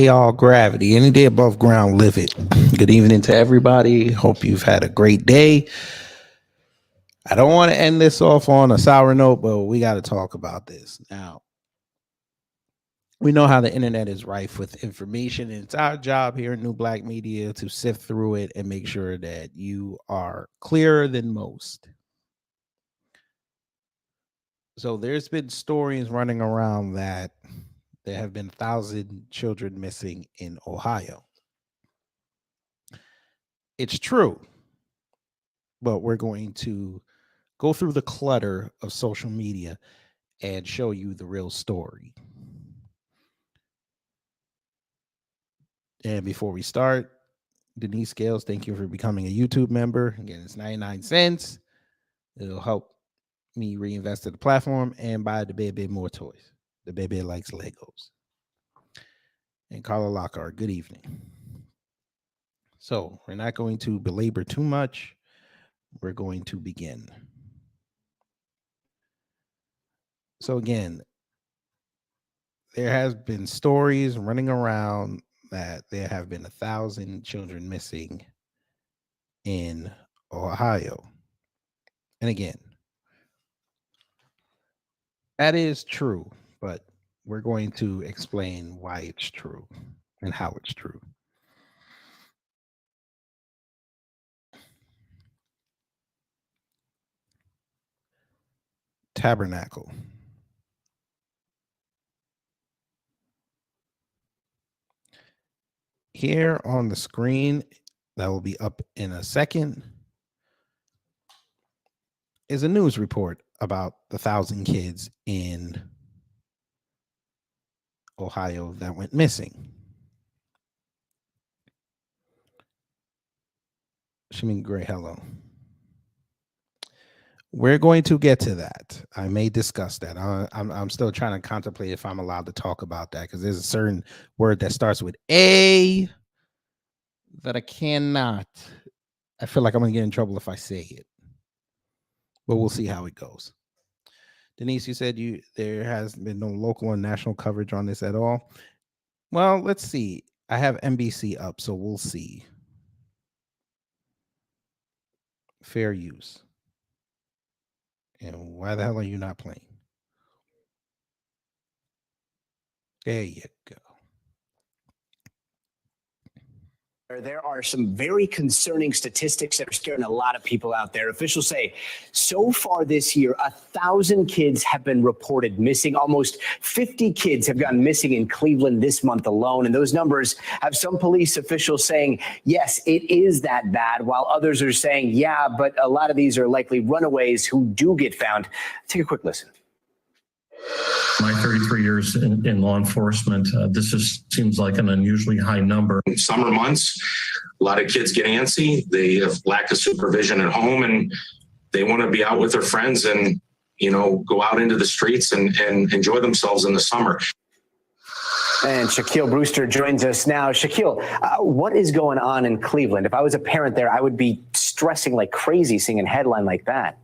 day all gravity. Any day above ground, live it. Good evening to everybody. Hope you've had a great day. I don't want to end this off on a sour note, but we got to talk about this. Now, we know how the internet is rife with information, and it's our job here at New Black Media to sift through it and make sure that you are clearer than most. So there's been stories running around that there have been 1,000 children missing in Ohio. It's true, but we're going to go through the clutter of social media and show you the real story. And before we start, Denise Scales, thank you for becoming a YouTube member. Again, it's 99 cents. It'll help me reinvest in the platform and buy the baby more toys. The baby likes Legos. And Carla Lockhart, good evening. So we're not going to belabor too much. We're going to begin. So again, there has been stories running around that there have been 1,000 children missing in Ohio. And again, that is true, but we're going to explain why it's true and how it's true. Tabernacle. Here on the screen, that will be up in a second, is a news report about the 1,000 kids in Ohio that went missing. Shimmy Gray, hello. We're going to get to that. I may discuss that. I'm still trying to contemplate if I'm allowed to talk about that, because there's a certain word that starts with A that I cannot. I feel like I'm going to get in trouble if I say it. But we'll see how it goes. Denise, you said there has been no local and national coverage on this at all. Well, let's see. I have NBC up, so we'll see. Fair use. And why the hell are you not playing? There you go. There are some very concerning statistics that are scaring a lot of people out there. Officials say so far this year, 1,000 kids have been reported missing. Almost 50 kids have gone missing in Cleveland this month alone. And those numbers have some police officials saying, yes, it is that bad, while others are saying, yeah, but a lot of these are likely runaways who do get found. Take a quick listen. My 33 years in law enforcement, this just seems like an unusually high number. In summer months, a lot of kids get antsy. They have lack of supervision at home, and they want to be out with their friends and, go out into the streets and enjoy themselves in the summer. And Shaquille Brewster joins us now. Shaquille, what is going on in Cleveland? If I was a parent there, I would be stressing like crazy seeing a headline like that.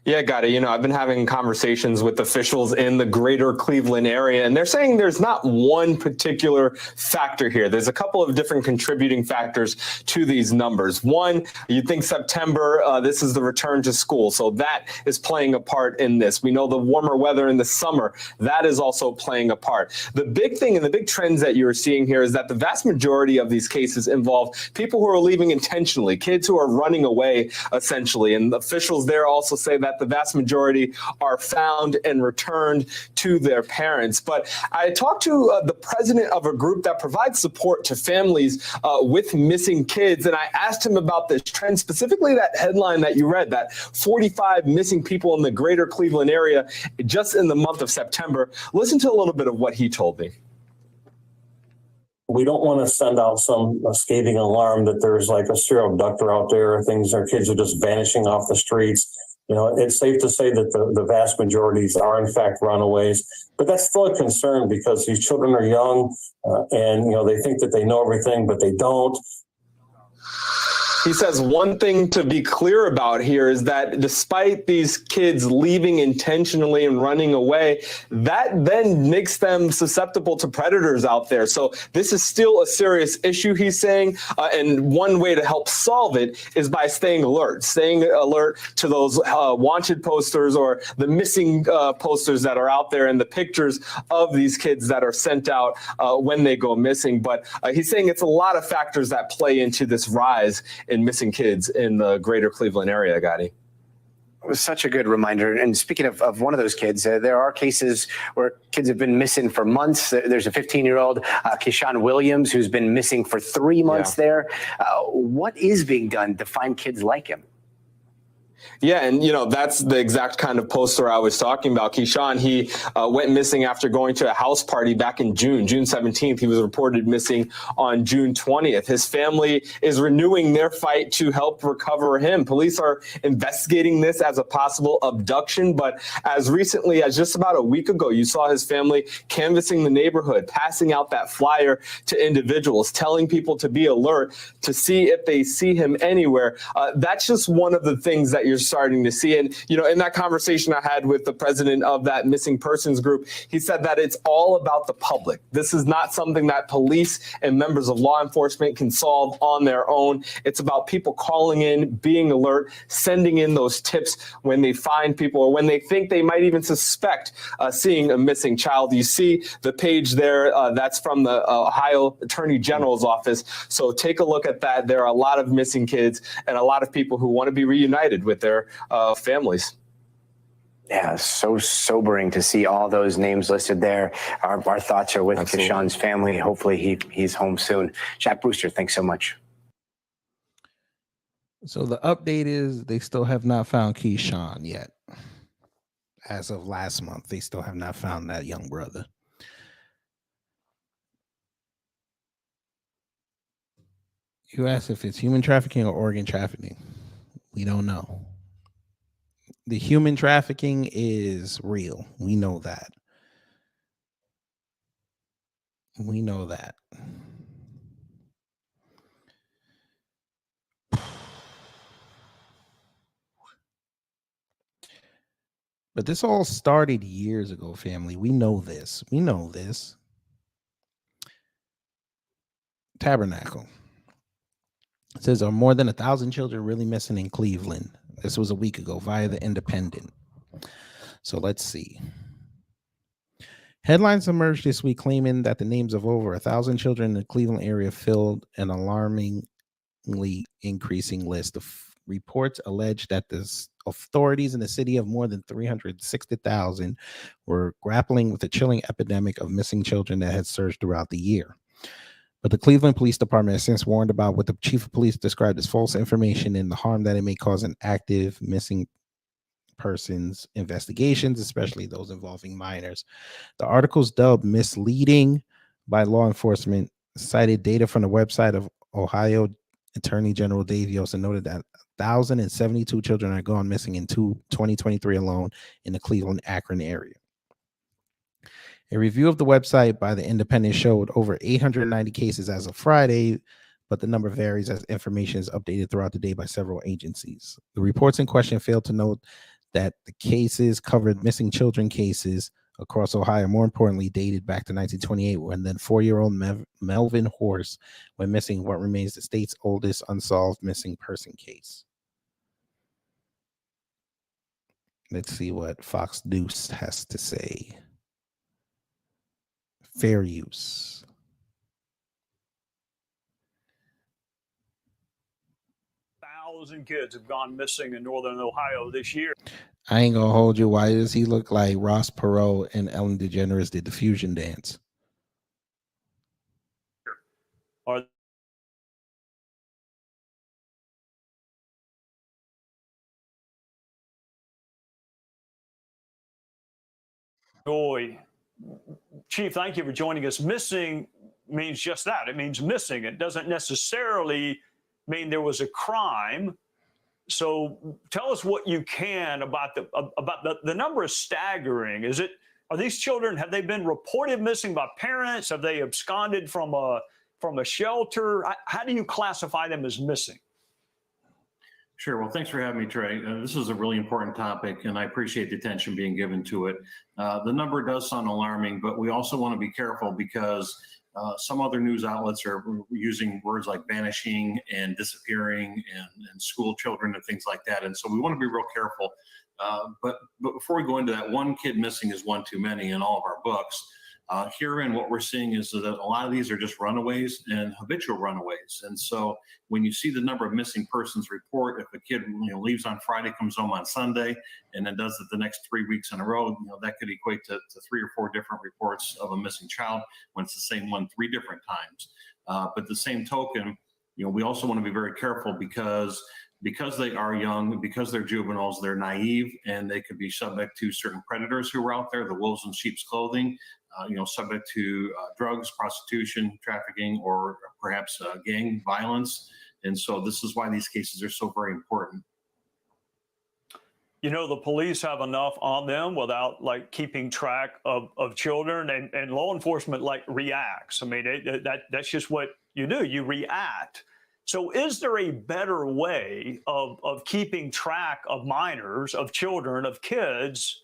Yeah, got it. I've been having conversations with officials in the greater Cleveland area, and they're saying there's not one particular factor here. There's a couple of different contributing factors to these numbers. One, you think September, this is the return to school. So that is playing a part in this. We know the warmer weather in the summer, that is also playing a part. The big thing and the big trends that you're seeing here is that the vast majority of these cases involve people who are leaving intentionally, kids who are running away, essentially. And officials there also say that the vast majority are found and returned to their parents. But I talked to the president of a group that provides support to families with missing kids, and I asked him about this trend, specifically that headline that you read, that 45 missing people in the greater Cleveland area just in the month of September. Listen to a little bit of what he told me. We don't want to send out some scathing alarm that there's like a serial abductor out there, our kids are just vanishing off the streets. It's safe to say that the vast majorities are in fact runaways, but that's still a concern because these children are young and, they think that they know everything, but they don't. He says one thing to be clear about here is that despite these kids leaving intentionally and running away, that then makes them susceptible to predators out there. So this is still a serious issue, he's saying. And one way to help solve it is by staying alert to those wanted posters or the missing posters that are out there and the pictures of these kids that are sent out when they go missing. But he's saying it's a lot of factors that play into this rise in missing kids in the greater Cleveland area, Gotti. It was such a good reminder. And speaking of one of those kids, there are cases where kids have been missing for months. There's a 15-year-old, Keyshawn Williams, who's been missing for 3 months there. What is being done to find kids like him? Yeah, and that's the exact kind of poster I was talking about. Keyshawn, he went missing after going to a house party back in June 17th. He was reported missing on June 20th. His family is renewing their fight to help recover him. Police are investigating this as a possible abduction, but as recently as just about a week ago, you saw his family canvassing the neighborhood, passing out that flyer to individuals, telling people to be alert to see if they see him anywhere. That's just one of the things that you're starting to see. And, in that conversation I had with the president of that missing persons group, he said that it's all about the public. This is not something that police and members of law enforcement can solve on their own. It's about people calling in, being alert, sending in those tips when they find people or when they think they might even suspect seeing a missing child. You see the page there, that's from the Ohio Attorney General's office. So take a look at that. There are a lot of missing kids and a lot of people who want to be reunited with their families. Yeah, so sobering to see all those names listed there. Our thoughts are with Keyshawn's family. Hopefully he's home soon. Jack Brewster, thanks so much. So the update is they still have not found Keyshawn yet. As of last month, they still have not found that young brother. You asked if it's human trafficking or organ trafficking. We don't know. The human trafficking is real. We know that. We know that. But this all started years ago, family. We know this. We know this. Tabernacle. It says, are more than 1,000 children really missing in Cleveland? This was a week ago via the Independent. So let's see. Headlines emerged this week claiming that the names of over 1,000 children in the Cleveland area filled an alarmingly increasing list. Of reports allege that the authorities in the city of more than 360,000 were grappling with a chilling epidemic of missing children that had surged throughout the year. But the Cleveland Police Department has since warned about what the chief of police described as false information and the harm that it may cause in active missing persons investigations, especially those involving minors. The articles, dubbed misleading by law enforcement, cited data from the website of Ohio Attorney General Dave Yost and noted that 1,072 children are gone missing in 2023 alone in the Cleveland-Akron area. A review of the website by the Independent showed over 890 cases as of Friday, but the number varies as information is updated throughout the day by several agencies. The reports in question failed to note that the cases covered missing children cases across Ohio, more importantly, dated back to 1928, when then 4-year-old Melvin Horse went missing, what remains the state's oldest unsolved missing person case. Let's see what Fox News has to say. Fair use. Thousand kids have gone missing in northern Ohio this year. I ain't gonna hold you. Why does he look like Ross Perot and Ellen DeGeneres did the fusion dance? Are Boy, Chief, thank you for joining us. Missing means just that. It means missing. It doesn't necessarily mean there was a crime. So tell us what you can about the number is staggering. Are these children, have they been reported missing by parents? Have they absconded from a shelter? How do you classify them as missing? Sure. Well, thanks for having me, Trey. This is a really important topic, and I appreciate the attention being given to it. The number does sound alarming, but we also want to be careful because some other news outlets are using words like vanishing and disappearing and school children and things like that. And so we want to be real careful. But before we go into that, one kid missing is one too many in all of our books. Herein, what we're seeing is that a lot of these are just runaways and habitual runaways. And so when you see the number of missing persons report, if a kid leaves on Friday, comes home on Sunday, and then does it the next 3 weeks in a row, that could equate to 3 or 4 different reports of a missing child when it's the same one 3 different times. But the same token, we also want to be very careful because they are young, because they're juveniles, they're naive, and they could be subject to certain predators who are out there, the wolves in sheep's clothing, subject to drugs, prostitution, trafficking, or perhaps gang violence. And so this is why these cases are so very important. The police have enough on them without keeping track of children, and law enforcement reacts. I mean, that's just what you do. You react. So is there a better way of keeping track of minors, of children, of kids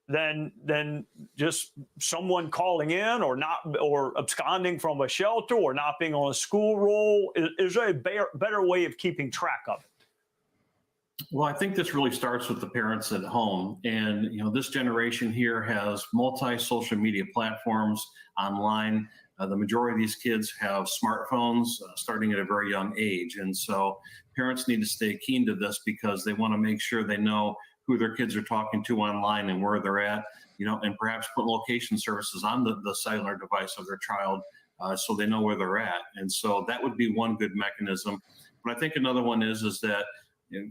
than just someone calling in or absconding from a shelter or not being on a school roll? Is there a better way of keeping track of it? Well, I think this really starts with the parents at home. And, this generation here has multi-social media platforms online. The majority of these kids have smartphones starting at a very young age. And so parents need to stay keen to this because they want to make sure they know who their kids are talking to online and where they're at, and perhaps put location services on the cellular device of their child so they know where they're at. And so that would be one good mechanism. But I think another one is that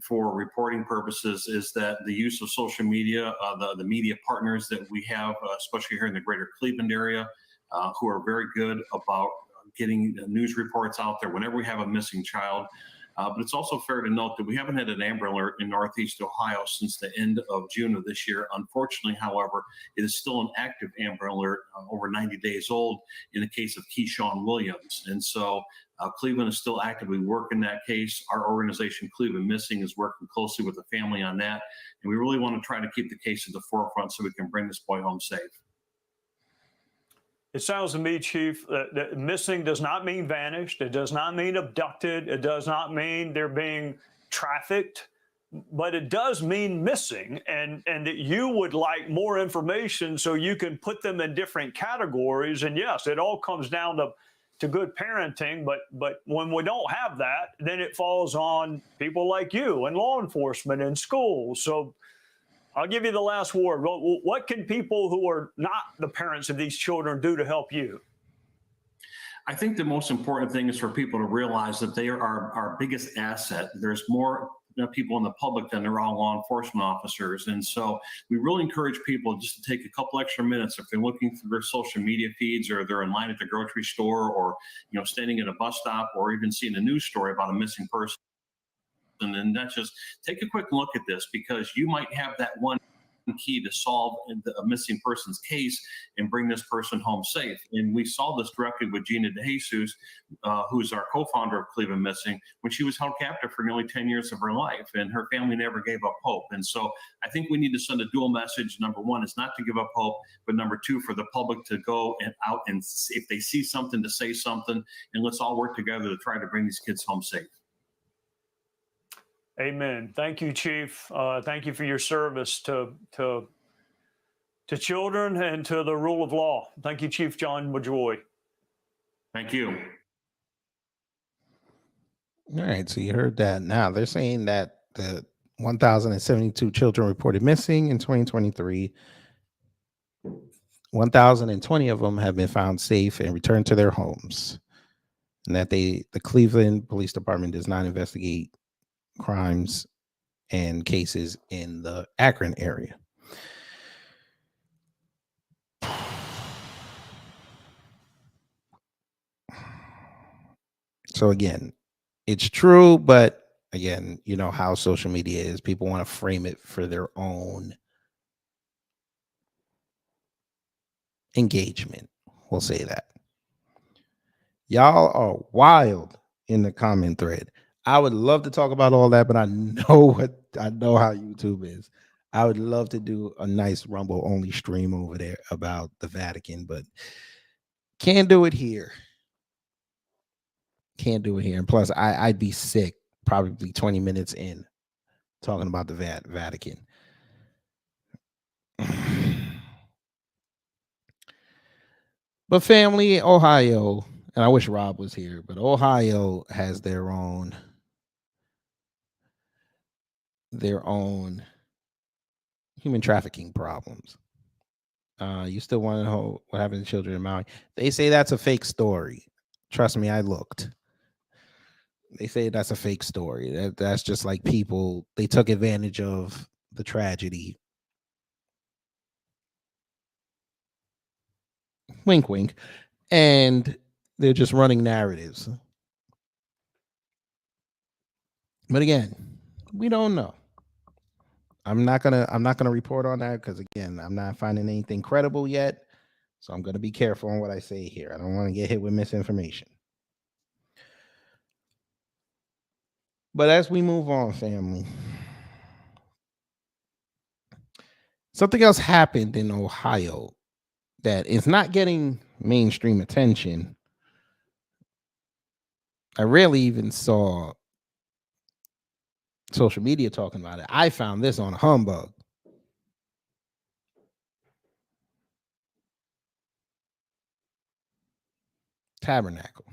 for reporting purposes is that the use of social media, the media partners that we have, especially here in the greater Cleveland area, who are very good about getting news reports out there whenever we have a missing child. But it's also fair to note that we haven't had an Amber Alert in Northeast Ohio since the end of June of this year. Unfortunately, however, it is still an active Amber Alert, over 90 days old, in the case of Keyshawn Williams. And so Cleveland is still actively working that case. Our organization, Cleveland Missing, is working closely with the family on that. And we really want to try to keep the case at the forefront so we can bring this boy home safe. It sounds to me, Chief, that missing does not mean vanished. It does not mean abducted. It does not mean they're being trafficked, but it does mean missing, and that you would like more information so you can put them in different categories. And yes, it all comes down to good parenting, but when we don't have that, then it falls on people like you and law enforcement and schools. So I'll give you the last word. What can people who are not the parents of these children do to help you? I think the most important thing is for people to realize that they are our biggest asset. There's more people in the public than there are law enforcement officers. And so we really encourage people just to take a couple extra minutes if they're looking through their social media feeds, or they're in line at the grocery store, or standing at a bus stop, or even seeing a news story about a missing person. And then that's just take a quick look at this, because you might have that one key to solve a missing person's case and bring this person home safe. And we saw this directly with Gina DeJesus, who's our co-founder of Cleveland Missing, when she was held captive for nearly 10 years of her life, and her family never gave up hope. And so I think we need to send a dual message. Number one is not to give up hope, but number two, for the public to go out and if they see something, to say something, and let's all work together to try to bring these kids home safe. Amen. Thank you, Chief. Thank you for your service to children and to the rule of law. Thank you, Chief John Majoy. Thank you. All right, so you heard that. Now they're saying that the 1,072 children reported missing in 2023. 1,020 of them have been found safe and returned to their homes, and that the Cleveland Police Department does not investigate crimes and cases in the Akron area. So again, it's true, but again, you know how social media is. People want to frame it for their own engagement. We'll say that. Y'all are wild in the comment thread. I would love to talk about all that, but I know how YouTube is. I would love to do a nice Rumble only stream over there about the Vatican, but can't do it here. Can't do it here. And plus, I'd be sick probably 20 minutes in talking about the Vatican. But family, Ohio, and I wish Rob was here, but Ohio has their own human trafficking problems. You still want to know what happened to children in Maui? They say that's a fake story. Trust me, I looked. They say that's a fake story. That's just like people, they took advantage of the tragedy. Wink, wink. And they're just running narratives. But again, we don't know. I'm not gonna report on that because again, I'm not finding anything credible yet. So I'm gonna be careful on what I say here. I don't want to get hit with misinformation. But as we move on, family, something else happened in Ohio that is not getting mainstream attention. I rarely even saw social media talking about it. I found this on Humbug. Tabernacle.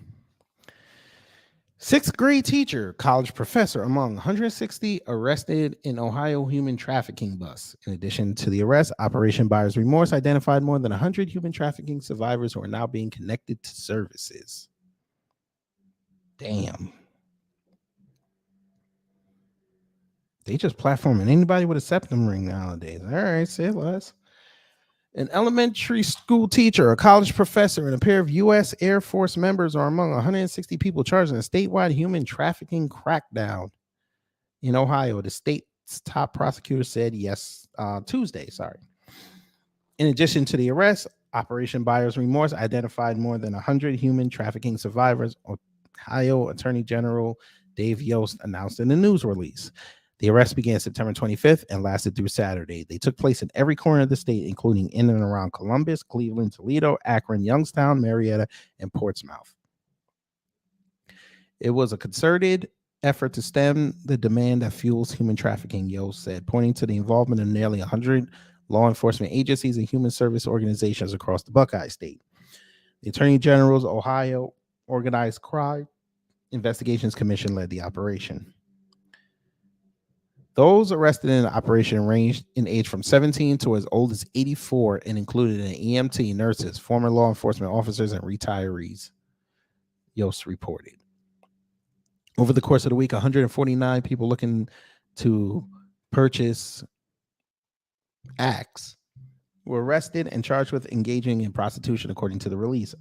Sixth grade teacher, college professor among 160 arrested in Ohio human trafficking bus. In addition to the arrest, Operation Buyer's Remorse identified more than 100 human trafficking survivors who are now being connected to services. Damn. They just platforming anybody with a septum ring nowadays. All right, say less. An elementary school teacher, a college professor, and a pair of U.S. Air Force members are among 160 people charged in a statewide human trafficking crackdown in Ohio. The state's top prosecutor said Tuesday. In addition to the arrest, Operation Buyer's Remorse identified more than 100 human trafficking survivors. Ohio Attorney General Dave Yost announced in a news release. The arrest began September 25th and lasted through Saturday. They took place in every corner of the state, including in and around Columbus, Cleveland, Toledo, Akron, Youngstown, Marietta, and Portsmouth. It was a concerted effort to stem the demand that fuels human trafficking, Yost said, pointing to the involvement of nearly 100 law enforcement agencies and human service organizations across the Buckeye State. The Attorney General's Ohio Organized Crime Investigations Commission led the operation. Those arrested in the operation ranged in age from 17 to as old as 84 and included an EMT, nurses, former law enforcement officers, and retirees, Yost reported. Over the course of the week, 149 people looking to purchase acts were arrested and charged with engaging in prostitution, according to the release.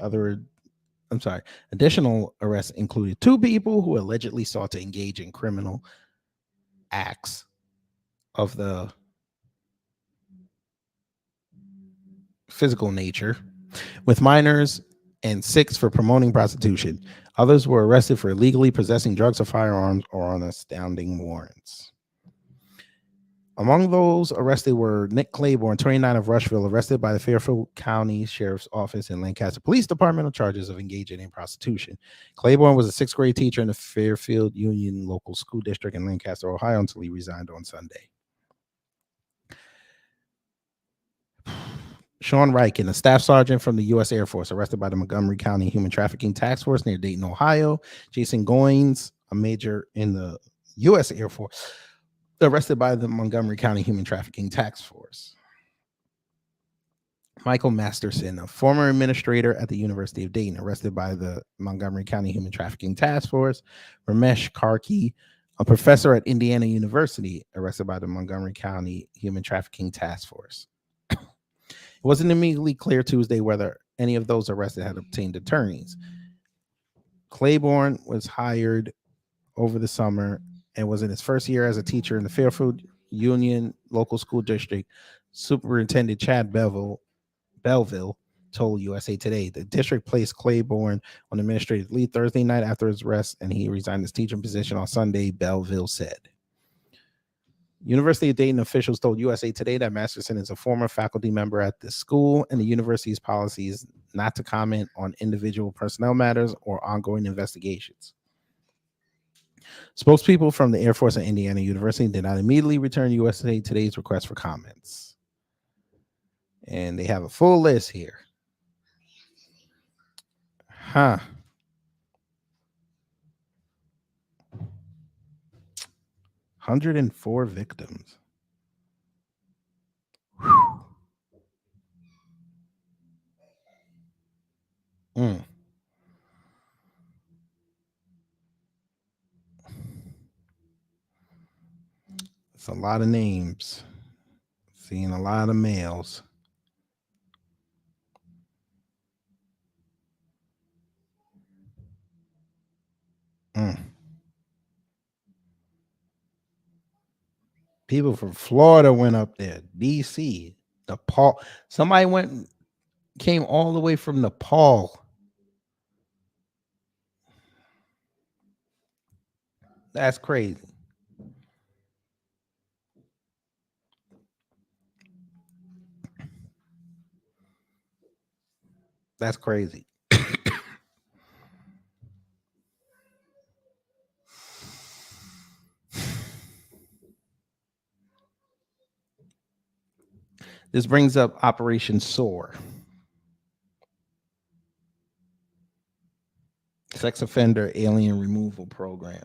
Additional arrests included 2 people who allegedly sought to engage in criminal acts of the physical nature with minors and 6 for promoting prostitution. Others were arrested for illegally possessing drugs or firearms or on astounding warrants. Among those arrested were Nick Claiborne, 29 of Rushville, arrested by the Fairfield County Sheriff's Office and Lancaster Police Department on charges of engaging in prostitution. Claiborne was a 6th grade teacher in the Fairfield Union Local School District in Lancaster, Ohio, until he resigned on Sunday. Sean Riken, a staff sergeant from the U.S. Air Force, arrested by the Montgomery County Human Trafficking Task Force near Dayton, Ohio. Jason Goins, a major in the U.S. Air Force, arrested by the Montgomery County Human Trafficking Task Force. Michael Masterson, a former administrator at the University of Dayton, arrested by the Montgomery County Human Trafficking Task Force. Ramesh Karki, a professor at Indiana University, arrested by the Montgomery County Human Trafficking Task Force. It wasn't immediately clear Tuesday whether any of those arrested had obtained attorneys. Claiborne was hired over the summer and was in his first year as a teacher in the Fairfield Union Local School District. Superintendent Chad Belleville told USA Today. The district placed Claiborne on administrative leave Thursday night after his arrest, and he resigned his teaching position on Sunday, Belleville said. University of Dayton officials told USA Today that Masterson is a former faculty member at the school, and the university's policy is not to comment on individual personnel matters or ongoing investigations. Spokespeople from the Air Force and Indiana University did not immediately return USA Today's request for comments. And they have a full list here. 104 victims. It's a lot of names. Seeing a lot of males. People from Florida went up there. DC, Nepal. Somebody came all the way from Nepal. That's crazy. That's crazy. This brings up Operation SOAR. Sex offender alien removal program.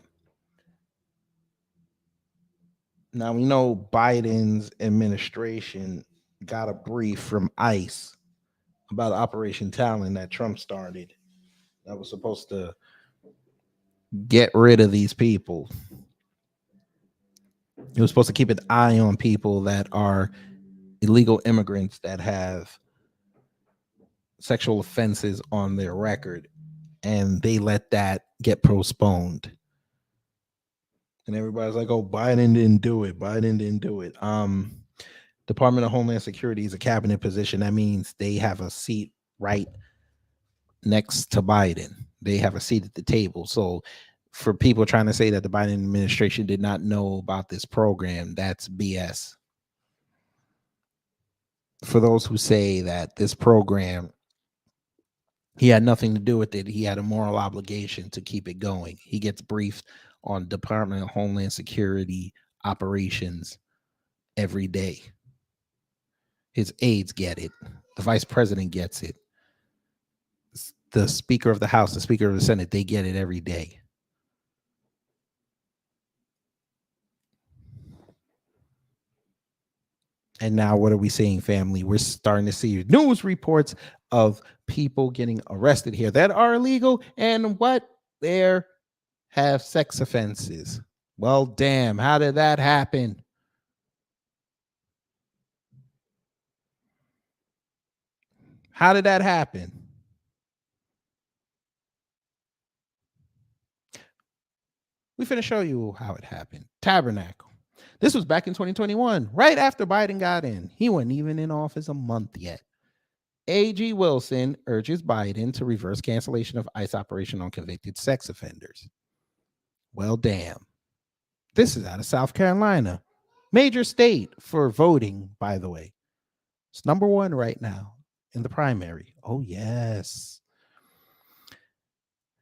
Now we know Biden's administration got a brief from ICE about Operation Talon that Trump started that was supposed to get rid of these people. It was supposed to keep an eye on people that are illegal immigrants that have sexual offenses on their record, and they let that get postponed. And everybody's like, oh, Biden didn't do it. Biden didn't do it. Department of Homeland Security is a cabinet position. That means they have a seat right next to Biden. They have a seat at the table. So for people trying to say that the Biden administration did not know about this program, that's BS. For those who say that this program, he had nothing to do with it, he had a moral obligation to keep it going. He gets briefed on Department of Homeland Security operations every day. His aides get it. The vice president gets it. The Speaker of the House, the Speaker of the Senate, they get it every day. And now what are we seeing, family? We're starting to see news reports of people getting arrested here that are illegal and what they have sex offenses. Well, damn, how did that happen? How did that happen? We finna show you how it happened. Tabernacle. This was back in 2021, right after Biden got in. He wasn't even in office a month yet. A.G. Wilson urges Biden to reverse cancellation of ICE operation on convicted sex offenders. Well, damn. This is out of South Carolina. Major state for voting, by the way. It's number one right now in the primary. Oh, yes.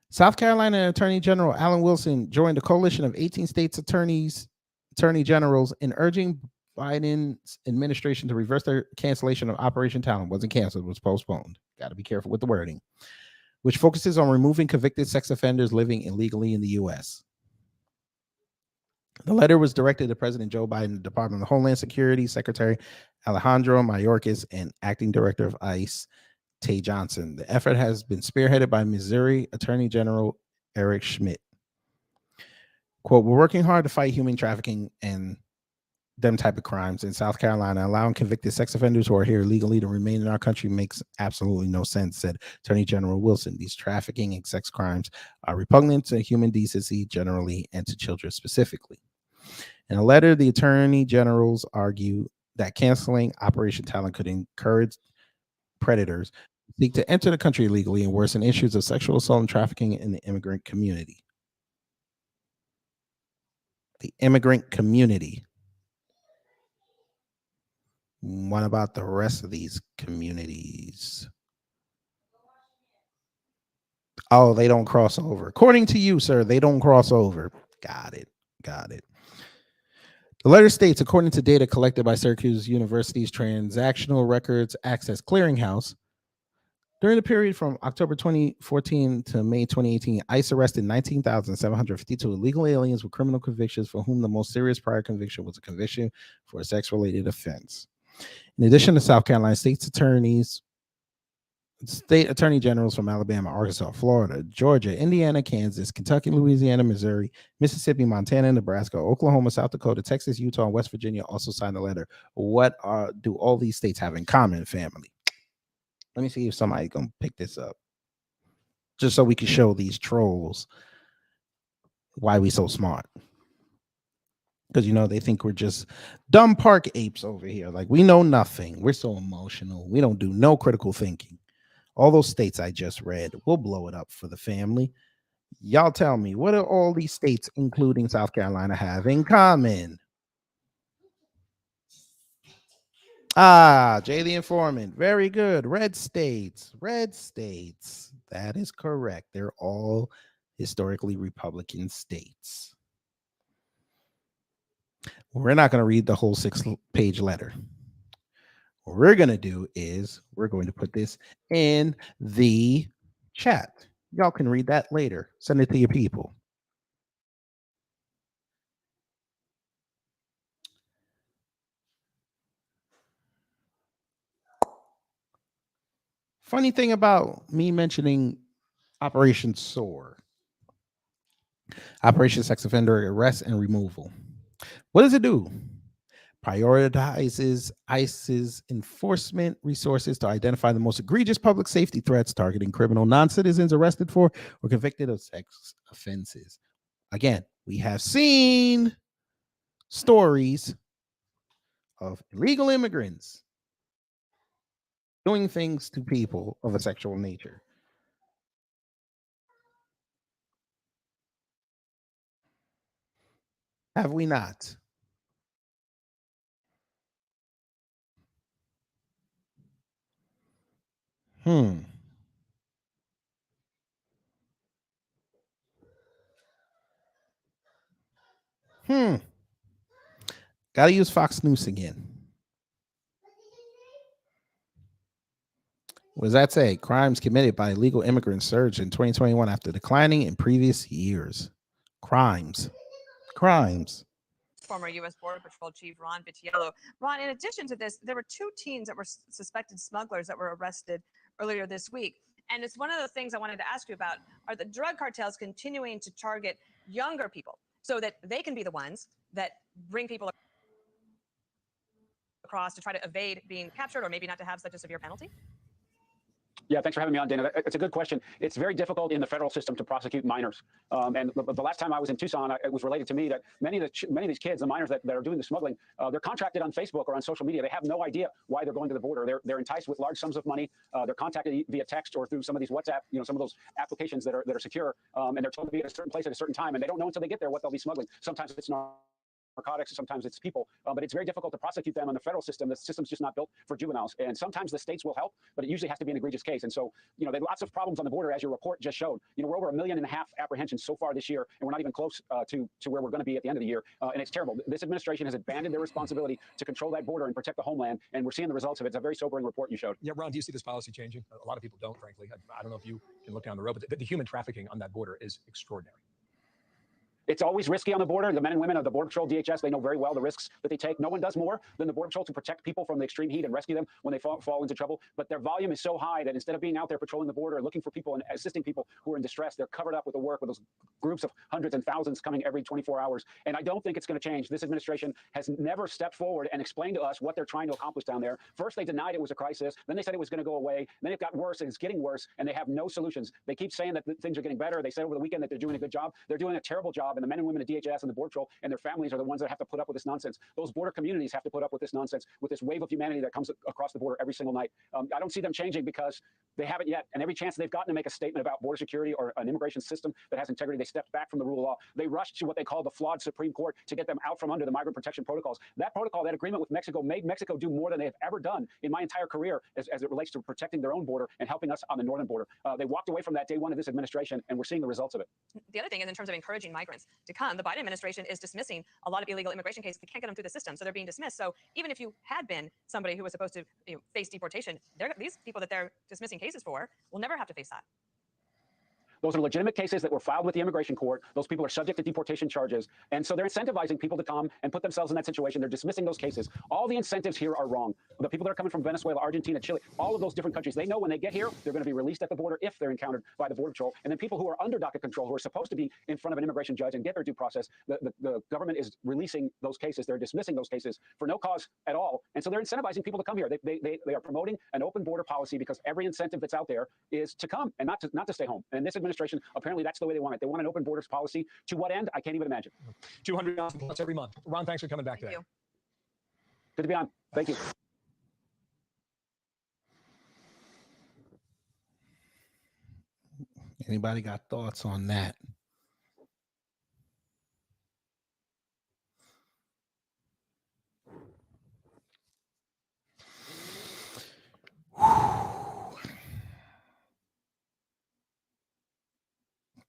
South Carolina Attorney General Alan Wilson joined a coalition of 18 states attorney generals in urging Biden's administration to reverse their cancellation of Operation Talon. Wasn't canceled, it was postponed. Got to be careful with the wording. Which focuses on removing convicted sex offenders living illegally in the U.S. The letter was directed to President Joe Biden, the Department of Homeland Security Secretary Alejandro Mayorkas, and Acting Director of ICE, Tay Johnson. The effort has been spearheaded by Missouri Attorney General Eric Schmidt. Quote, we're working hard to fight human trafficking and them type of crimes in South Carolina. Allowing convicted sex offenders who are here legally to remain in our country makes absolutely no sense, said Attorney General Wilson. These trafficking and sex crimes are repugnant to human decency generally and to children specifically. In a letter, the attorney generals argue that canceling Operation Talon could encourage predators seek to enter the country illegally and worsen issues of sexual assault and trafficking in the immigrant community. The immigrant community. What about the rest of these communities? Oh, they don't cross over. According to you, sir, they don't cross over. Got it. Got it. The letter states, according to data collected by Syracuse University's Transactional Records Access Clearinghouse, during the period from October 2014 to May 2018, ICE arrested 19,752 illegal aliens with criminal convictions for whom the most serious prior conviction was a conviction for a sex-related offense. In addition to South Carolina state attorney generals from Alabama, Arkansas, Florida, Georgia, Indiana, Kansas, Kentucky, Louisiana, Missouri, Mississippi, Montana, Nebraska, Oklahoma, South Dakota, Texas, Utah, and West Virginia also signed the letter. What do all these states have in common, family? Let me see if somebody's going to pick this up. Just so we can show these trolls why we so smart. Because, you know, they think we're just dumb park apes over here. Like, we know nothing. We're so emotional. We don't do no critical thinking. All those states I just read, we'll blow it up for the family. Y'all tell me, what do all these states, including South Carolina, have in common? Ah, Jay the Informant. Very good. Red states. Red states. That is correct. They're all historically Republican states. We're not going to read the whole 6-page letter. What we're going to do is we're going to put this in the chat. Y'all can read that later. Send it to your people. Funny thing about me mentioning Operation SOAR, Operation Sex Offender Arrest and Removal. What does it do? Prioritizes ICE's enforcement resources to identify the most egregious public safety threats, targeting criminal non-citizens arrested for or convicted of sex offenses. Again, we have seen stories of illegal immigrants doing things to people of a sexual nature. Have we not? Hmm. Gotta use Fox News again. What does that say? Crimes committed by illegal immigrants surged in 2021 after declining in previous years. Crimes. Former U.S. Border Patrol Chief Ron Vitiello. Ron, in addition to this, there were 2 teens that were suspected smugglers that were arrested earlier this week. And it's one of the things I wanted to ask you about. Are the drug cartels continuing to target younger people so that they can be the ones that bring people across to try to evade being captured or maybe not to have such a severe penalty? Yeah, thanks for having me on, Dana. It's a good question. It's very difficult in the federal system to prosecute minors. And the last time I was in Tucson, it was related to me that many of these kids, the minors that are doing the smuggling, they're contracted on Facebook or on social media. They have no idea why they're going to the border. They're enticed with large sums of money. They're contacted via text or through some of these WhatsApp, some of those applications that are secure. And they're told to be at a certain place at a certain time, and they don't know until they get there what they'll be smuggling. Sometimes it's not narcotics, sometimes it's people, but it's very difficult to prosecute them in the federal system. The system's just not built for juveniles, and sometimes the states will help, but it usually has to be an egregious case. And so, there are lots of problems on the border, as your report just showed. We're over 1.5 million apprehensions so far this year, and we're not even close to where we're going to be at the end of the year. And it's terrible. This administration has abandoned their responsibility to control that border and protect the homeland, and we're seeing the results of it. It's a very sobering report you showed. Yeah, Ron, do you see this policy changing? A lot of people don't, frankly. I don't know if you can look down the road, but the human trafficking on that border is extraordinary. It's always risky on the border. The men and women of the Border Patrol, DHS, they know very well the risks that they take. No one does more than the Border Patrol to protect people from the extreme heat and rescue them when they fall into trouble. But their volume is so high that instead of being out there patrolling the border, looking for people and assisting people who are in distress, they're covered up with the work with those groups of hundreds and thousands coming every 24 hours. And I don't think it's going to change. This administration has never stepped forward and explained to us what they're trying to accomplish down there. First, they denied it was a crisis. Then they said it was going to go away. Then it got worse, and it's getting worse, and they have no solutions. They keep saying that things are getting better. They said over the weekend that they're doing a good job. They're doing a terrible job. And the men and women at DHS and the Border Patrol and their families are the ones that have to put up with this nonsense. Those border communities have to put up with this nonsense, with this wave of humanity that comes across the border every single night. I don't see them changing because they haven't yet. And every chance they've gotten to make a statement about border security or an immigration system that has integrity, they stepped back from the rule of law. They rushed to what they call the flawed Supreme Court to get them out from under the migrant protection protocols. That protocol, that agreement with Mexico, made Mexico do more than they have ever done in my entire career as it relates to protecting their own border and helping us on the northern border. They walked away from that day one of this administration, and we're seeing the results of it. The other thing is, in terms of encouraging migrants to come, the Biden administration is dismissing a lot of illegal immigration cases. They can't get them through the system, so they're being dismissed. So even if you had been somebody who was supposed to face deportation, these people that they're dismissing cases for will never have to face that. Those are legitimate cases that were filed with the immigration court. Those people are subject to deportation charges. And so they're incentivizing people to come and put themselves in that situation. They're dismissing those cases. All the incentives here are wrong. The people that are coming from Venezuela, Argentina, Chile, all of those different countries, they know when they get here, they're going to be released at the border if they're encountered by the Border Patrol. And then people who are under docket control, who are supposed to be in front of an immigration judge and get their due process, the government is releasing those cases. They're dismissing those cases for no cause at all. And so they're incentivizing people to come here. They are promoting an open border policy because every incentive that's out there is to come and not to stay home. And this administration, apparently, that's the way they want it. They want an open borders policy. To what end? I can't even imagine. 200,000 plus every month. Ron, thanks for coming back today. Thank you. Good to be on. Thank you. Anybody got thoughts on that?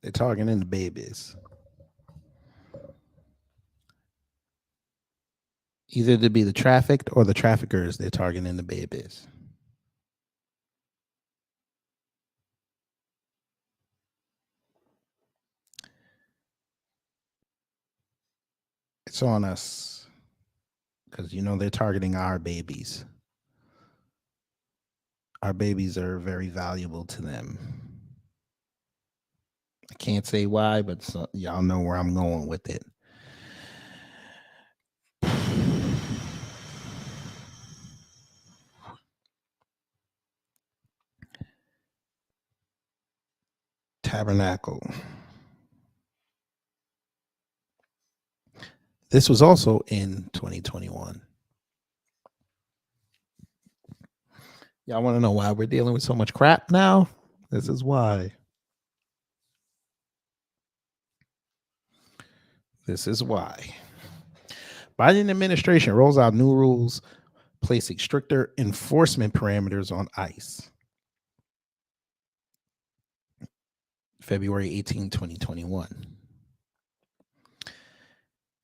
They're targeting the babies. Either to be the trafficked or the traffickers, they're targeting the babies. It's on us because, they're targeting our babies. Our babies are very valuable to them. I can't say why, but y'all know where I'm going with it. Tabernacle. This was also in 2021. Y'all want to know why we're dealing with so much crap now? This is why. This is why. Biden administration rolls out new rules placing stricter enforcement parameters on ICE. February 18, 2021.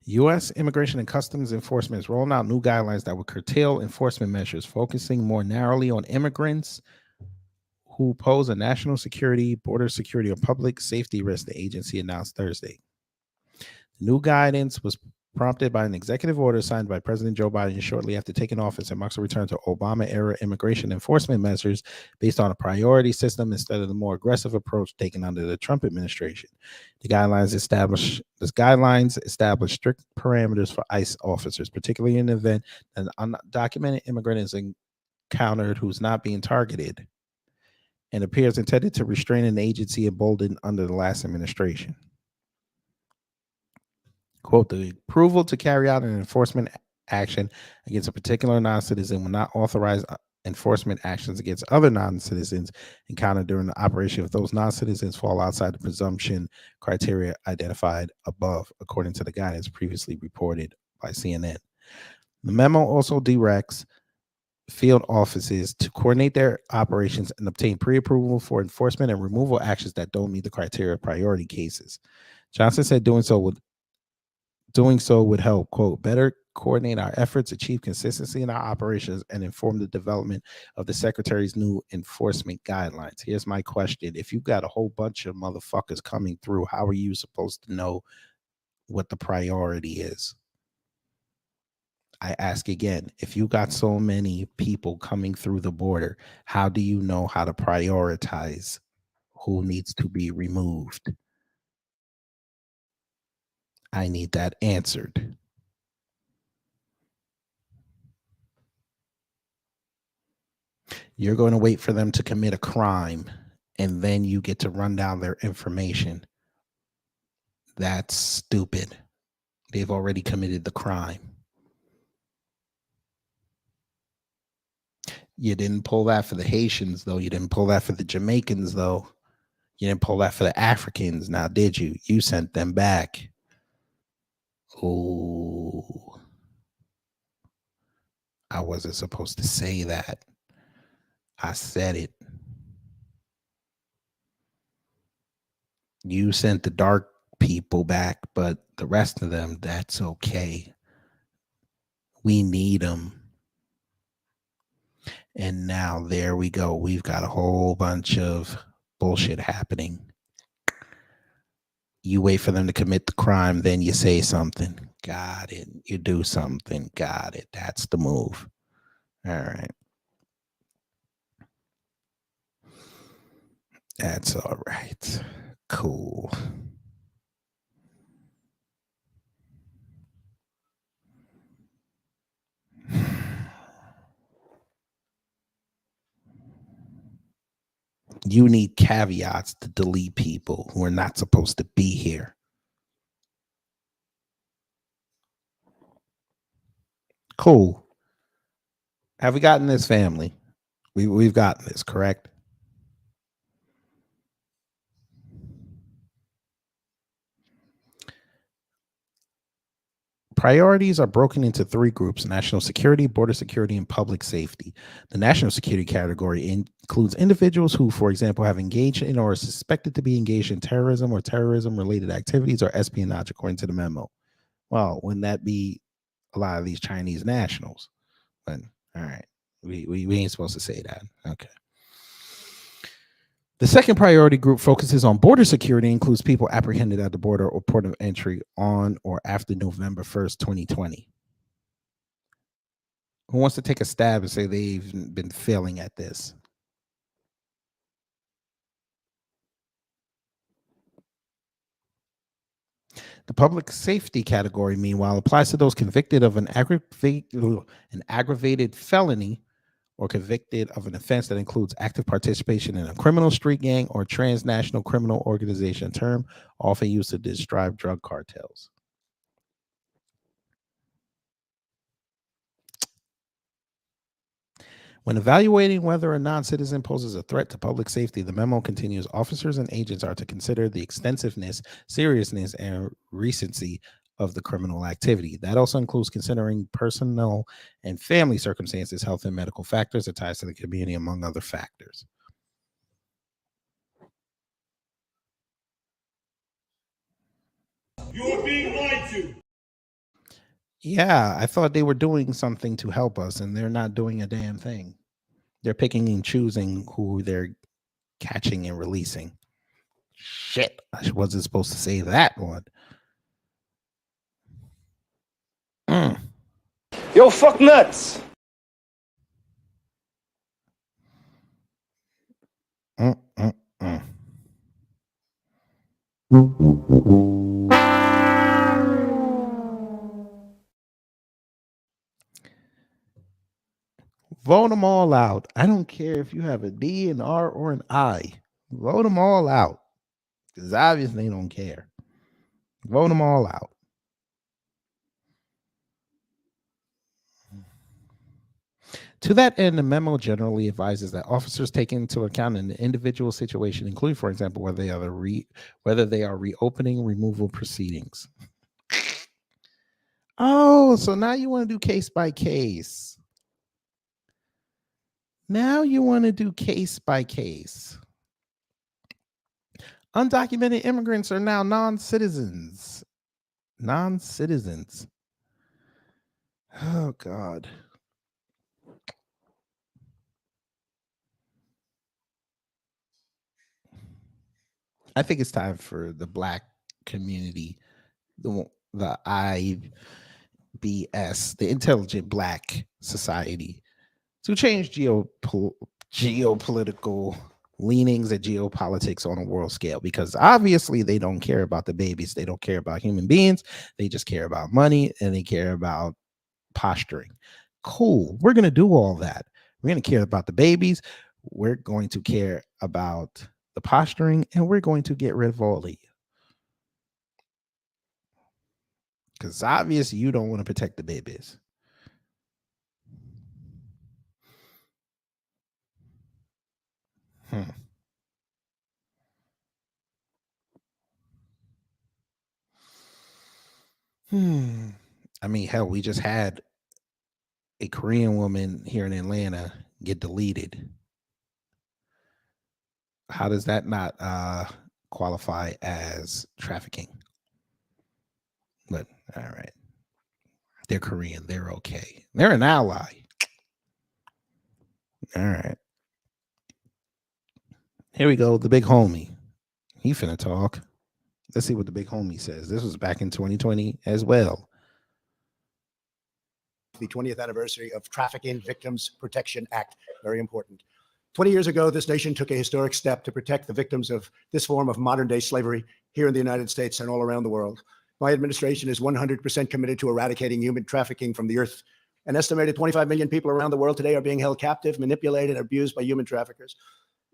U.S. Immigration and Customs Enforcement is rolling out new guidelines that will curtail enforcement measures, focusing more narrowly on immigrants who pose a national security, border security, or public safety risk, the agency announced Thursday. The new guidance was prompted by an executive order signed by President Joe Biden shortly after taking office and marks a return to Obama-era immigration enforcement measures based on a priority system instead of the more aggressive approach taken under the Trump administration. The guidelines establish strict parameters for ICE officers, particularly in the event that an undocumented immigrant is encountered who's not being targeted, and appears intended to restrain an agency emboldened under the last administration. Quote, the approval to carry out an enforcement action against a particular non-citizen will not authorize enforcement actions against other non-citizens encountered during the operation if those non-citizens fall outside the presumption criteria identified above, according to the guidance previously reported by CNN. The memo also directs field offices to coordinate their operations and obtain pre-approval for enforcement and removal actions that don't meet the criteria of priority cases. Johnson said doing so would help, quote, better coordinate our efforts, achieve consistency in our operations, and inform the development of the Secretary's new enforcement guidelines. Here's my question. If you've got a whole bunch of motherfuckers coming through, how are you supposed to know what the priority is? I ask again, if you got so many people coming through the border, how do you know how to prioritize who needs to be removed? I need that answered. You're going to wait for them to commit a crime, and then you get to run down their information. That's stupid. They've already committed the crime. You didn't pull that for the Haitians, though. You didn't pull that for the Jamaicans, though. You didn't pull that for the Africans, now did you? You sent them back. Oh, I wasn't supposed to say that. I said it. You sent the dark people back, but the rest of them, that's okay. We need them. And now there we go. We've got a whole bunch of bullshit happening. You wait for them to commit the crime, then you say something. Got it. You do something. Got it. That's the move. All right. That's all right. Cool. You need caveats to delete people who are not supposed to be here. Cool. Have we gotten this, family? We've gotten this, correct? Priorities are broken into three groups: national security, border security, and public safety. The national security category includes individuals who, for example, have engaged in or are suspected to be engaged in terrorism or terrorism-related activities or espionage, according to the memo. Well, wouldn't that be a lot of these Chinese nationals? But all right, we ain't supposed to say that. Okay. The second priority group focuses on border security, includes people apprehended at the border or port of entry on or after November 1st, 2020. Who wants to take a stab and say they've been failing at this? The public safety category, meanwhile, applies to those convicted of an aggravated felony or convicted of an offense that includes active participation in a criminal street gang or transnational criminal organization, term often used to describe drug cartels. When evaluating whether a non-citizen poses a threat to public safety, the memo continues, officers and agents are to consider the extensiveness, seriousness, and recency of the criminal activity. That also includes considering personal and family circumstances, health and medical factors, and ties to the community, among other factors. You are being lied to. Yeah, I thought they were doing something to help us, and they're not doing a damn thing. They're picking and choosing who they're catching and releasing. Shit, I wasn't supposed to say that one. Yo, fuck nuts. Vote them all out. I don't care if you have a D, an R, or an I. Vote them all out. Because obviously they don't care. Vote them all out. To that end, the memo generally advises that officers take into account an individual situation, including, for example, whether they are reopening removal proceedings. Oh, so now you want to do case by case. Now you want to do case by case. Undocumented immigrants are now non-citizens. Non-citizens. Oh, God. I think it's time for the Black community, the IBS, the Intelligent Black Society, to change geopolitical leanings and geopolitics on a world scale, because obviously they don't care about the babies. They don't care about human beings. They just care about money, and they care about posturing. Cool. We're going to do all that. We're going to care about the babies. We're going to care about the posturing, and we're going to get rid of all of you. Because it's obvious you don't want to protect the babies. I mean, hell, we just had a Korean woman here in Atlanta get deleted. How does that not qualify as trafficking? But all right, they're Korean, they're okay, they're an ally. All right, here we go. The big homie, he finna talk. Let's see what the big homie says. This was back in 2020 as well. The 20th anniversary of Trafficking Victims Protection Act. Very important. 20 years ago, this nation took a historic step to protect the victims of this form of modern day slavery here in the United States and all around the world. My administration is 100% committed to eradicating human trafficking from the earth. An estimated 25 million people around the world today are being held captive, manipulated, and abused by human traffickers.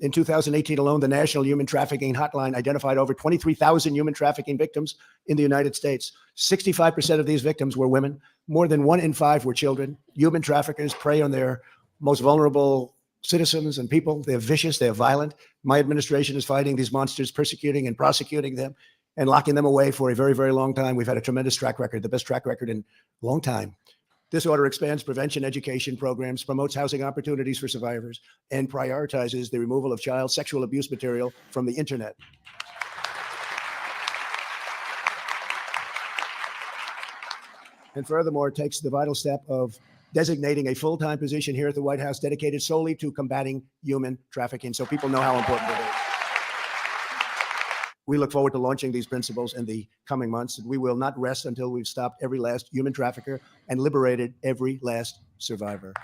In 2018 alone, the National Human Trafficking Hotline identified over 23,000 human trafficking victims in the United States. 65% of these victims were women. More than 1 in 5 were children. Human traffickers prey on their most vulnerable citizens and people. They're vicious, they're violent. My administration is fighting these monsters, persecuting and prosecuting them, and locking them away for a very, very long time. We've had a tremendous track record, the best track record in a long time. This order expands prevention education programs, promotes housing opportunities for survivors, and prioritizes the removal of child sexual abuse material from the internet. And furthermore, it takes the vital step of designating a full-time position here at the White House dedicated solely to combating human trafficking, so people know how important it is. We look forward to launching these principles in the coming months, and we will not rest until we've stopped every last human trafficker and liberated every last survivor.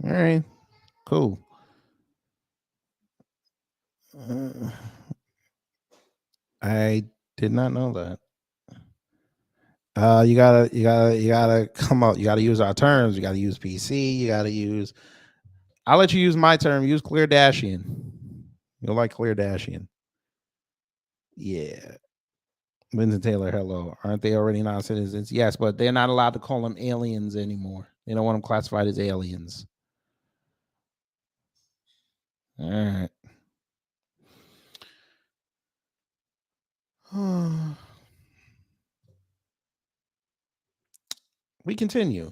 All right, cool. I did not know that. You gotta come up. You gotta use our terms. You gotta use PC. You gotta use. I'll let you use my term. Use Cleardashian. You'll like Cleardashian. Yeah. Vincent Taylor, hello. Aren't they already non-citizens? Yes, but they're not allowed to call them aliens anymore. They don't want them classified as aliens. All right. We continue.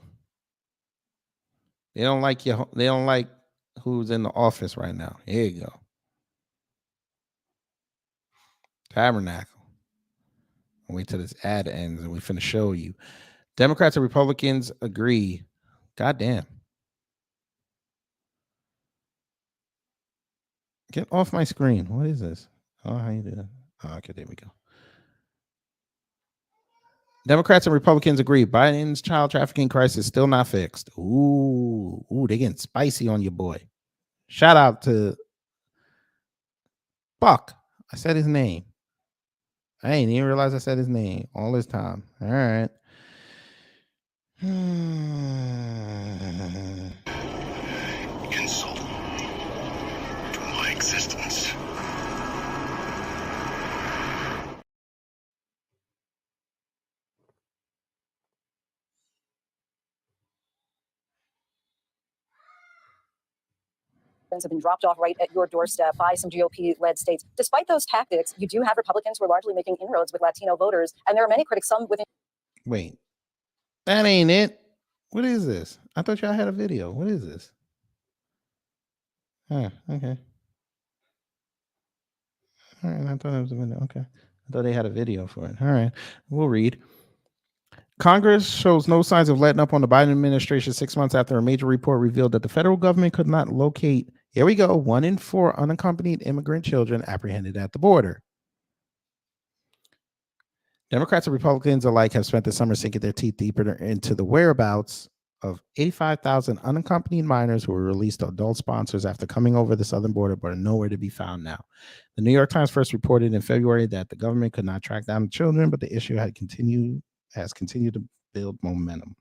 They don't like you. They don't like who's in the office right now. Here you go. Tabernacle. Wait till this ad ends and we finna show you. Democrats and Republicans agree. Goddamn. Get off my screen. What is this? Oh, how you do that? Oh, okay, there we go. Democrats and Republicans agree. Biden's child trafficking crisis is still not fixed. Ooh, they getting spicy on your boy. Shout out to Buck. I said his name. I ain't even realize I said his name all this time. All right. Insult to my existence. Have been dropped off right at your doorstep by some GOP-led states. Despite those tactics, you do have Republicans who are largely making inroads with Latino voters, and there are many critics, some within. Wait, that ain't it. What is this? I thought y'all had a video. What is this? Okay. All right, I thought it was a video. Okay. I thought they had a video for it. All right, we'll read. Congress shows no signs of letting up on the Biden administration 6 months after a major report revealed that the federal government could not locate, here we go, 1 in 4 unaccompanied immigrant children apprehended at the border. Democrats and Republicans alike have spent the summer sinking their teeth deeper into the whereabouts of 85,000 unaccompanied minors who were released to adult sponsors after coming over the southern border but are nowhere to be found now. The New York Times first reported in February that the government could not track down the children, but the issue has continued to build momentum.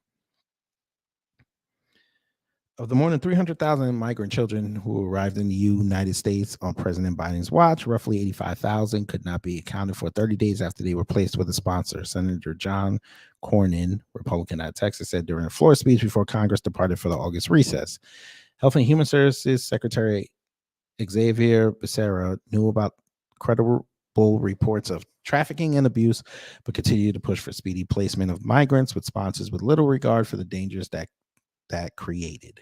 Of the more than 300,000 migrant children who arrived in the United States on President Biden's watch, roughly 85,000 could not be accounted for 30 days after they were placed with a sponsor. Senator John Cornyn, Republican out of Texas, said during a floor speech before Congress departed for the August recess. Health and Human Services Secretary Xavier Becerra knew about credible reports of trafficking and abuse, but continued to push for speedy placement of migrants with sponsors with little regard for the dangers that created.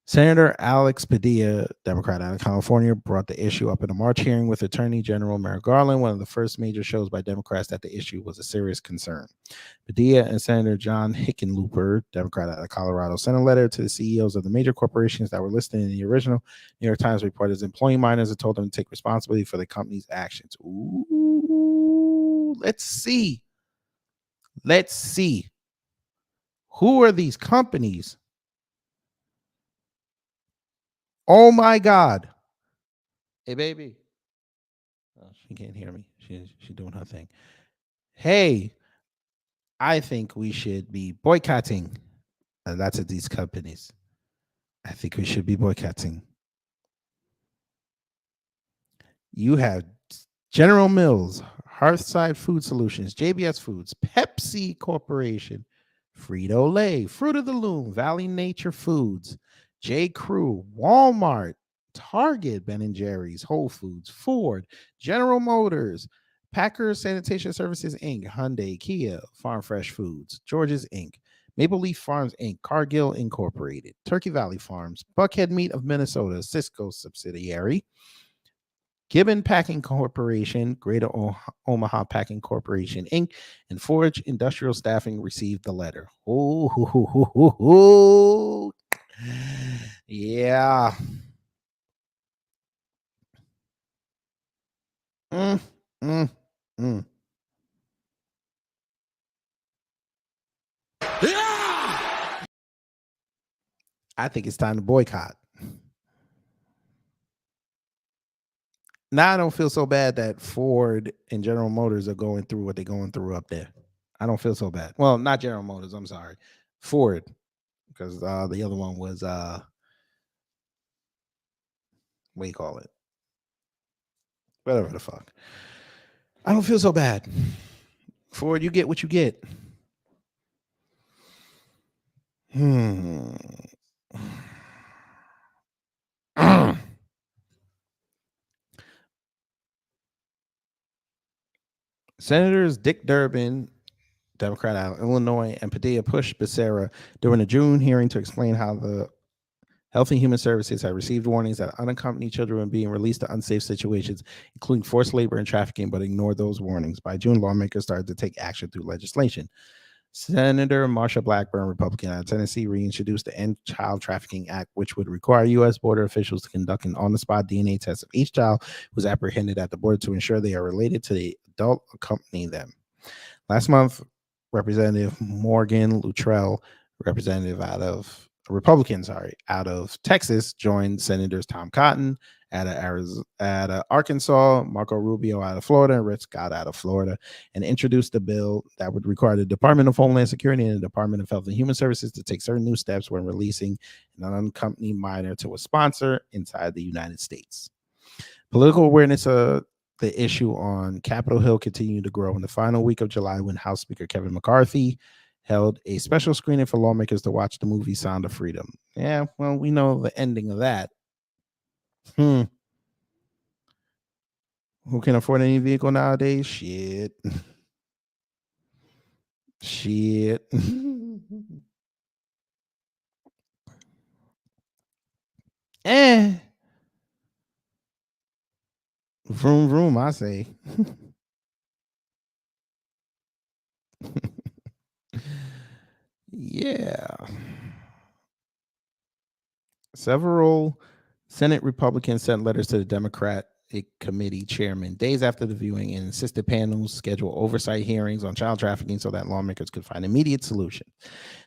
Senator Alex Padilla, Democrat out of California, brought the issue up in a March hearing with Attorney General Merrick Garland, one of the first major shows by Democrats that the issue was a serious concern. Padilla and Senator John Hickenlooper, Democrat out of Colorado, sent a letter to the CEOs of the major corporations that were listed in the original New York Times report as employing minors and told them to take responsibility for the company's actions. Ooh, let's see. Who are these companies? Oh my God. Hey, baby. Oh, she can't hear me. She's doing her thing. Hey, I think we should be boycotting lots of these companies. I think we should be boycotting. You have General Mills, Hearthside Food Solutions, JBS Foods, Pepsi Corporation, Frito-Lay, Fruit of the Loom, Valley Nature Foods, J. Crew, Walmart, Target, Ben & Jerry's, Whole Foods, Ford, General Motors, Packers Sanitation Services, Inc., Hyundai, Kia, Farm Fresh Foods, George's, Inc., Maple Leaf Farms, Inc., Cargill Incorporated, Turkey Valley Farms, Buckhead Meat of Minnesota, Cisco subsidiary, Gibbon Packing Corporation, Greater Omaha Packing Corporation, Inc., and Forge Industrial Staffing received the letter. Oh, yeah. I think it's time to boycott. Now I don't feel so bad that Ford and General Motors are going through what they're going through up there. I don't feel so bad. Well, not General Motors, I'm sorry. Ford, because the other one was what do you call it? Whatever the fuck. I don't feel so bad. Ford, you get what you get. Senators Dick Durbin, Democrat out of Illinois, and Padilla pushed Becerra during a June hearing to explain how the Health and Human Services had received warnings that unaccompanied children were being released to unsafe situations, including forced labor and trafficking, but ignored those warnings. By June, lawmakers started to take action through legislation. Senator Marsha Blackburn, Republican out of Tennessee, reintroduced the End Child Trafficking Act, which would require U.S. border officials to conduct an on-the-spot DNA test of each child who was apprehended at the border to ensure they are related to the adult accompanying them. Last month, Representative Morgan Luttrell, Republican out of Texas, joined Senators Tom Cotton out of Arkansas, Marco Rubio out of Florida, and Rick Scott out of Florida, and introduced a bill that would require the Department of Homeland Security and the Department of Health and Human Services to take certain new steps when releasing an unaccompanied minor to a sponsor inside the United States. Political awareness of the issue on Capitol Hill continued to grow in the final week of July when House Speaker Kevin McCarthy held a special screening for lawmakers to watch the movie Sound of Freedom. Yeah, well, we know the ending of that. Who can afford any vehicle nowadays? Shit. Vroom, vroom, I say. Yeah. Several Senate Republicans sent letters to the Democrat committee chairman days after the viewing and insisted panels schedule oversight hearings on child trafficking so that lawmakers could find immediate solution.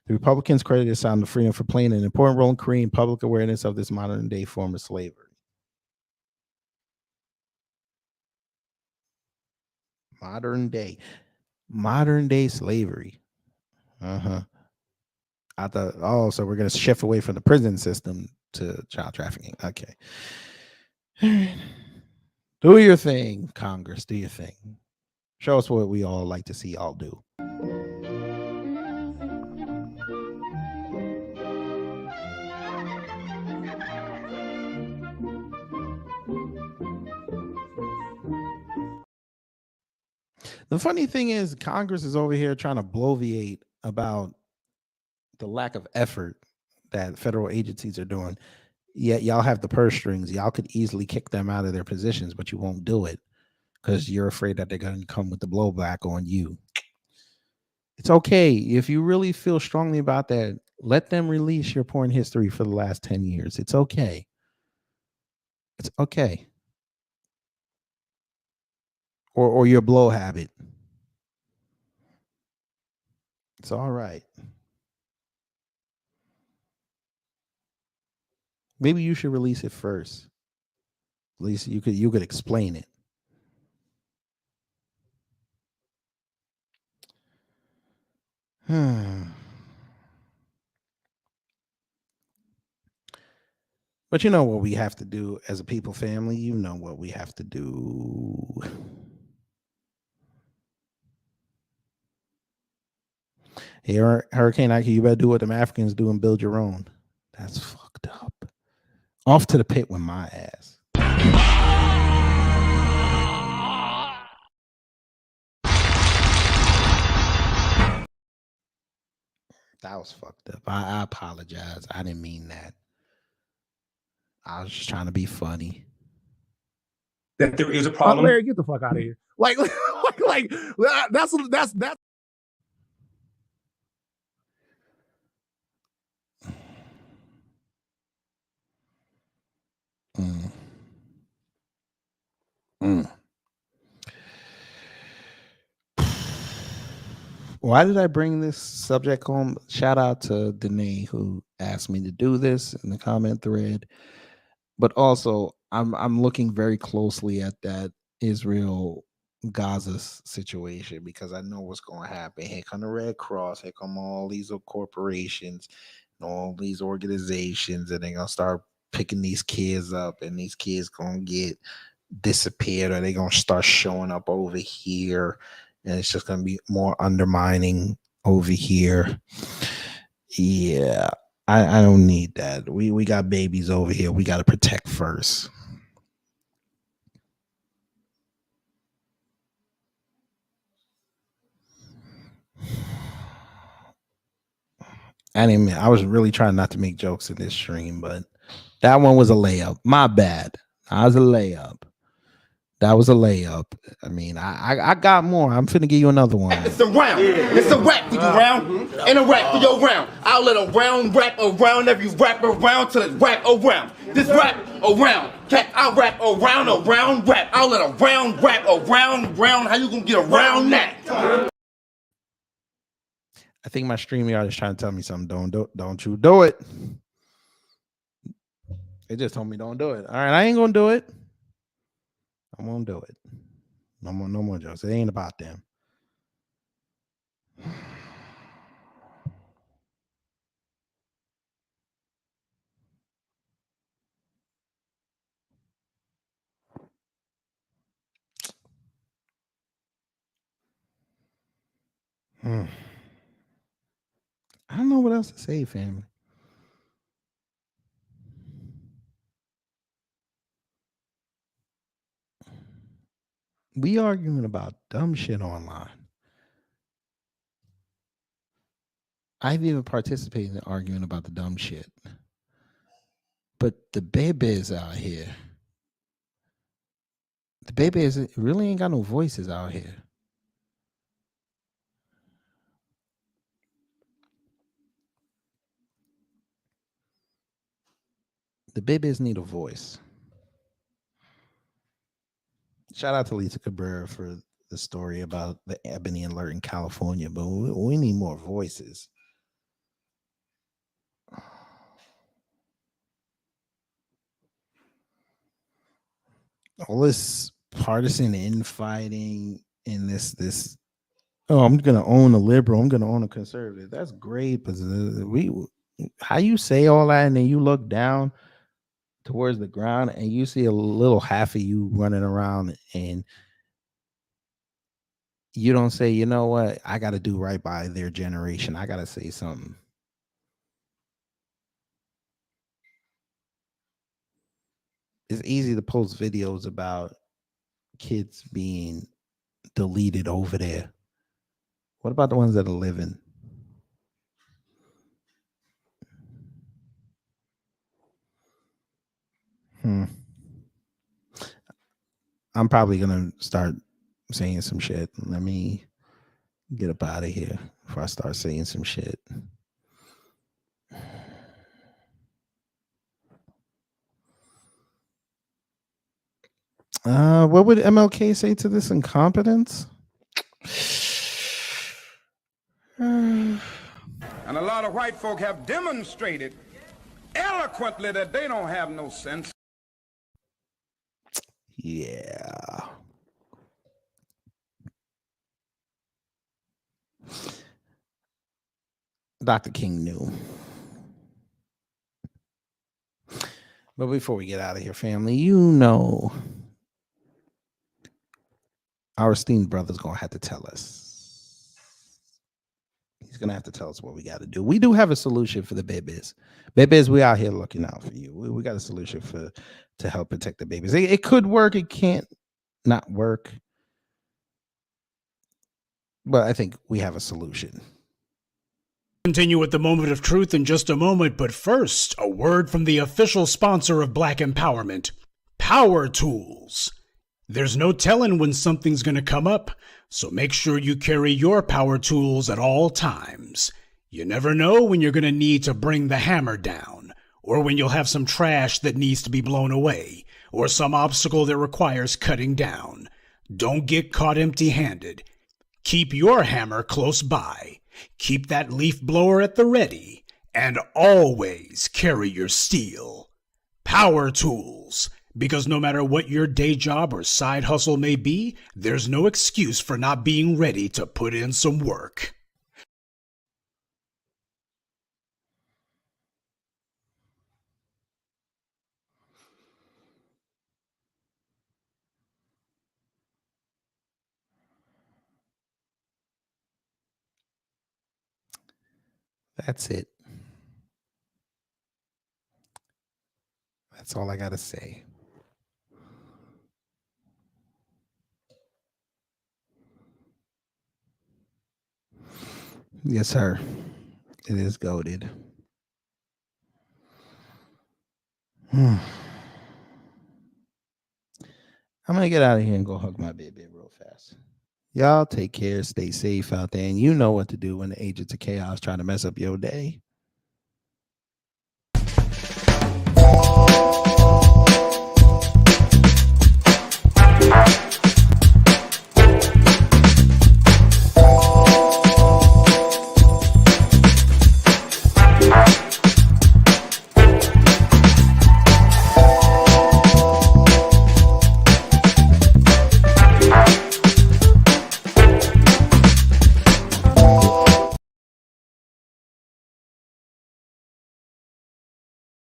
The Republicans credited Sound of Freedom for playing an important role in creating public awareness of this modern day form of slavery. Modern day slavery. I thought, so we're going to shift away from the prison system to child trafficking. Okay. Do your thing, Congress. Do your thing. Show us what we all like to see y'all do. The funny thing is, Congress is over here trying to bloviate about the lack of effort that federal agencies are doing. Yet y'all have the purse strings. Y'all could easily kick them out of their positions, but you won't do it because you're afraid that they're going to come with the blowback on you. It's okay. If you really feel strongly about that, let them release your porn history for the last 10 years. It's okay. It's okay. Or your blow habit. It's all right. Maybe you should release it first. At least you could explain it. But you know what we have to do as a people family? You know what we have to do. Here, Hurricane Ike, you better do what them Africans do and build your own. That's fucked up. Off to the pit with my ass. That was fucked up. I apologize. I didn't mean that. I was just trying to be funny. That there is a problem. Larry, get the fuck out of here. Like that's. Why did I bring this subject home? Shout out to Danae who asked me to do this in the comment thread. But also, I'm looking very closely at that Israel Gaza situation because I know what's going to happen. Here come the Red Cross. Here come all these corporations and all these organizations, and they're gonna start picking these kids up, and these kids gonna get disappeared, or they're gonna start showing up over here, and it's just gonna be more undermining over here. Yeah. I don't need that. We got babies over here. We got to protect first. I was really trying not to make jokes in this stream, but that one was a layup. My bad. That was a layup. I mean, I got more. I'm finna give you another one. It's a round. It's a rap for you round. And a rap for your round. I'll let a round rap around every rap around till it's rap around. This rap around. I'll rap around rap. I'll let a round rap around. How you gonna get around that? I think my StreamYard is trying to tell me something. Don't you do it. It just told me don't do it. All right, I ain't gonna do it. I won't do it. No more jokes. It ain't about them. I don't know what else to say, family. We arguing about dumb shit online. I've even participated in arguing about the dumb shit. But the babies out here, the babies really ain't got no voices out here. The babies need a voice. Shout out to Lisa Cabrera for the story about the ebony alert in California, but we need more voices. All this partisan infighting in this. Oh, I'm gonna own a liberal. I'm gonna own a conservative. That's great, but how you say all that and then you look down towards the ground and you see a little half of you running around and you don't say, you know what, I got to do right by their generation. I got to say something. It's easy to post videos about kids being deleted over there. What about the ones that are living? I'm probably going to start saying some shit. Let me get up out of here before I start saying some shit. What would MLK say to this incompetence? And a lot of white folk have demonstrated eloquently that they don't have no sense. Yeah. Dr. King knew. But before we get out of here, family, you know our esteemed brother's going to have to tell us. He's going to have to tell us what we got to do. We do have a solution for the babies. Babies, we out here looking out for you. We got a solution to help protect the babies. It could work. It can't not work. But I think we have a solution. Continue with the moment of truth in just a moment, but first, a word from the official sponsor of Black Empowerment, Power Tools. There's no telling when something's going to come up, so make sure you carry your power tools at all times. You never know when you're going to need to bring the hammer down, or when you'll have some trash that needs to be blown away, or some obstacle that requires cutting down. Don't get caught empty-handed. Keep your hammer close by. Keep that leaf blower at the ready, and always carry your steel. Power Tools, because no matter what your day job or side hustle may be, there's no excuse for not being ready to put in some work. That's it. That's all I got to say. Yes, sir. It is goated. I'm going to get out of here and go hug my baby real fast. Y'all take care. Stay safe out there. And you know what to do when the agents of chaos try to mess up your day.